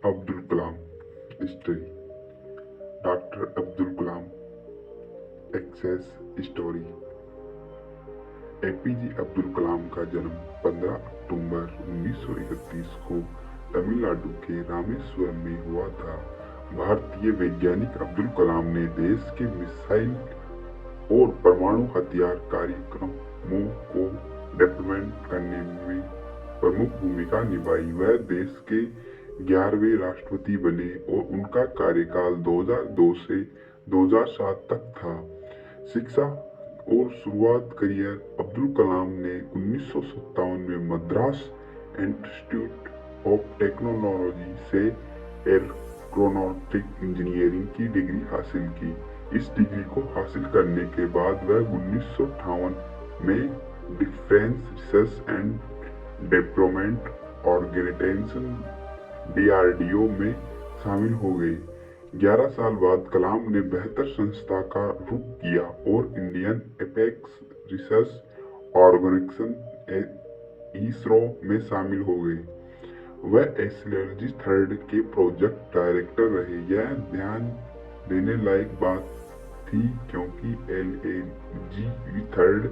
Abdul Kalam history. Doctor Abdul Kalam access story. APJ Abdul Kalam का जन्म 15 अक्टूबर 1931 को तमिलनाडु के रामेश्वरम में हुआ था। भारतीय वैज्ञानिक अब्दुल कलाम ने देश के मिसाइल और परमाणु हथियार कार्यक्रमों को डेवलपमेंट करने में प्रमुख भूमिका निभाई। वह देश के 11वें राष्ट्रपति बने और उनका कार्यकाल 2002 से 2007 तक था। शिक्षा और शुरुआत करियर। अब्दुल कलाम ने 1957 में मद्रास इंस्टीट्यूट ऑफ टेक्नोलॉजी से एरोनॉटिक इंजीनियरिंग की डिग्री हासिल की। इस डिग्री को हासिल करने के बाद वह 1958 में defence research and development organisation DRDO में शामिल हो गए। 11 साल बाद कलाम ने बेहतर संस्था का रुख किया और Indian apex research organisation ISRO में शामिल हो गए। वह एसएलजी थर्ड के प्रोजेक्ट डायरेक्टर रहे। यह ध्यान देने लायक बात थी क्योंकि LLG थर्ड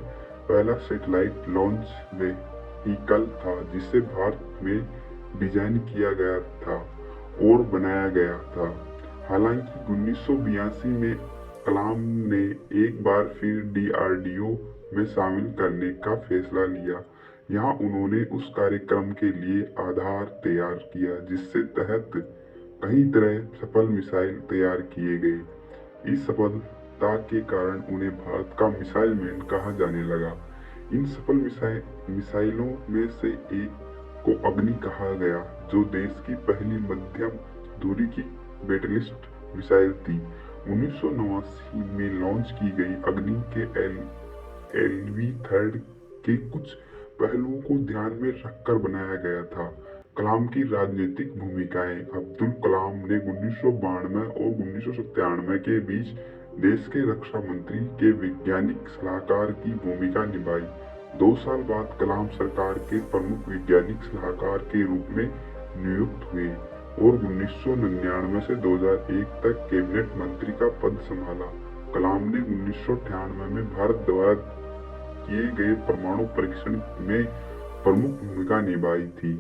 पहला सैटेलाइट लॉन्च व्हीकल था जिसे भारत में डिजाइन किया गया था और बनाया गया था। हालांकि 1982 में कलाम ने एक बार फिर DRDO में शामिल करने का फैसला लिया। यहाँ उन्होंने उस कार्यक्रम के लिए आधार तैयार किया जिसके तहत कई तरह सफल मिसाइल तैयार किए गए। इस सफलता के कारण उन्हें भारत का मिसाइल मैन कहा जाने लगा। इन सफल मिसाइलों में से एक को अग्नि कहा गया जो देश की पहली मध्यम दूरी की बैलिस्टिक मिसाइल थी। 1989 में लॉन्च की गई अग्नि के LV थर्ड के कुछ पहलुओं को ध्यान में रखकर बनाया गया था। कलाम की राजनीतिक भूमिकाएं। अब्दुल कलाम ने 1992 और 1997 के बीच देश के रक्षा मंत्री के वैज्ञानिक सलाहकार की भूमिका निभाई। 2 साल बाद कलाम सरकार के प्रमुख वैज्ञानिक सलाहकार के रूप में नियुक्त हुए और 1999 से 2001 तक कैबिनेट मंत्री का पद संभाला। कलाम ने 1998 में भारत द्वारा किए गए परमाणु परीक्षण में प्रमुख भूमिका निभाई थी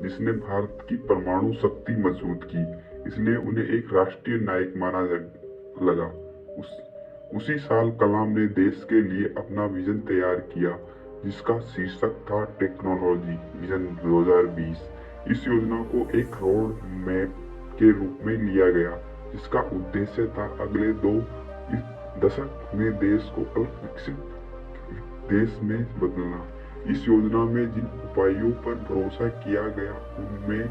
जिसने भारत की परमाणु शक्ति मजबूत की, इसलिए उन्हें एक राष्ट्रीय नायक माना लगा। उसी साल कलाम ने देश के लिए अपना विजन तैयार किया जिसका शीर्षक था टेक्नोलॉजी विजन 2020। इस योजना को एक रोड मैप के रूप में लिया गया जिसका उद्देश्य था अगले 2 दशक में देश को अल्प विकसित देश में बदलना। इस योजना में जिन उपायों पर भरोसा किया गया उनमें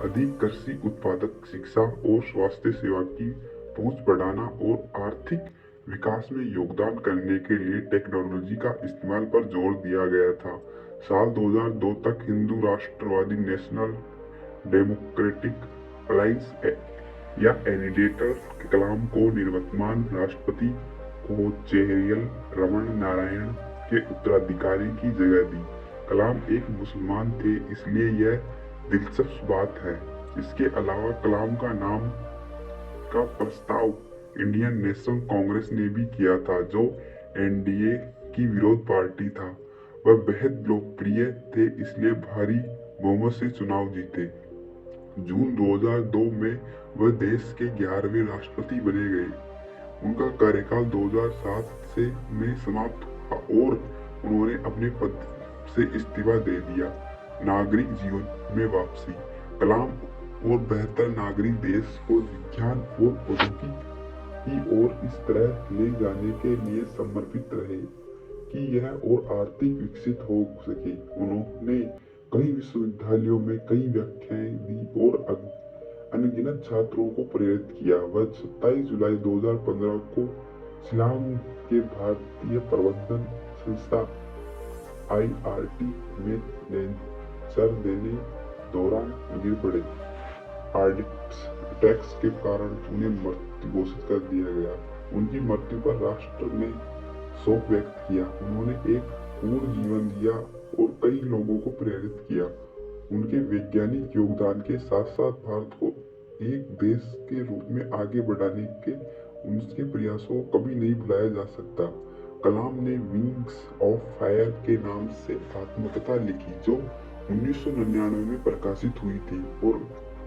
अधिक कृषि उत्पादक, शिक्षा और स्वास्थ्य सेवा की पहुंच बढ़ाना और आर्थिक विकास में योगदान करने के लिए टेक्नोलॉजी का इस्तेमाल पर जोर दिया गया था। साल 2002 तक हिंदू राष्ट्रवादी नेशनल डेमोक्रेटिक अलायंस या एनडीए कलाम को निवर्तमान राष्ट्रपति कोचेरियल रमन नारायण के उत्तराधिकारी की जगह दी। कलाम एक मुसलमान थे इसलिए यह दिलचस्प बात है। इसके अलावा कलाम का नाम का प्रस्ताव इंडियन नेशनल कांग्रेस ने भी किया था जो एनडीए की विरोध पार्टी था। वह बेहद लोकप्रिय थे इसलिए भारी बहुमत से चुनाव जीते। जून 2002 में वह देश के 11वें राष्ट्रपति बने गए। उनका कार्यकाल 2007 में समाप्त हुआ और उन्होंने अपने पद से इस्तीफा दे दिया। नागरिक जीवन में वापसी। कलाम और बेहतर नागरिक देश को विज्ञान और प्रौद्योगिकी की ओर इस तरह ले जाने के लिए समर्पित रहे कि यह और आर्थिक विकसित हो सके। उन्होंने कई विश्वविद्यालयों में कई व्याख्याएं दी और अनगिनत छात्रों को प्रेरित किया। वह 27 जुलाई 2015 को शिलांग के भारतीय प्रबंधन संस्था IRT में लेक्चर देने दौरान गिर पड़े। अटैक्स के कारण उन्हें मृत्यु घोषित कर दिया गया। उनकी मृत्यु पर राष्ट्र ने शोक व्यक्त किया। उन्होंने एक पूर्ण जीवन जिया और कई लोगों को प्रेरित किया। उनके वैज्ञानिक योगदान के साथ साथ भारत को एक देश के रूप में आगे बढ़ाने के उनके प्रयासों को कभी नहीं भुलाया जा सकता। कलाम ने विंग्स ऑफ फायर के नाम से आत्मकथा लिखी जो 1999 में प्रकाशित हुई थी और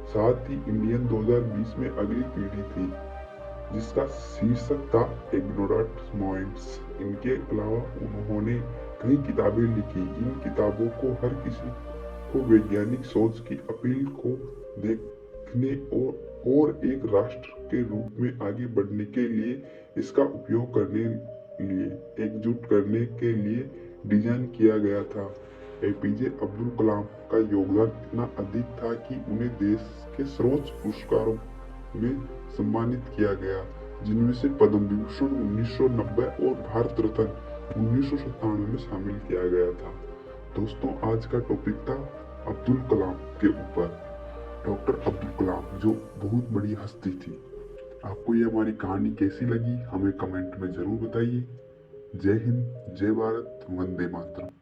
साथ ही इंडियन 2020 में अगली पीढ़ी थी जिसका शीर्षक था इग्नोरेंट माइंड्स। इनके अलावा उन्होंने कई किताबें लिखी। इन किताबों को हर किसी को वैज्ञानिक सोच की अपील को देखने और एक राष्ट्र के रूप में आगे बढ़ने के लिए इसका उपयोग करने लिए एकजुट करने के लिए डिजाइन किया गया था। एपीजे अब्दुल कलाम का योगदान इतना अधिक था कि उन्हें देश के सर्वोच्च पुरस्कारों में सम्मानित किया गया, जिनमें से पद्म विभूषण 1990 और भारत रत्न 1997 में शामिल किया गया था। दोस्तों, आज का टॉपिक था अब्दुल कलाम के ऊपर। डॉक्टर अब्दुल कलाम जो बहुत बड़ी हस्ती थी। आपको ये हमारी कहानी कैसी लगी हमें कमेंट में जरूर बताइए। जय हिंद, जय भारत, वंदे मातरम।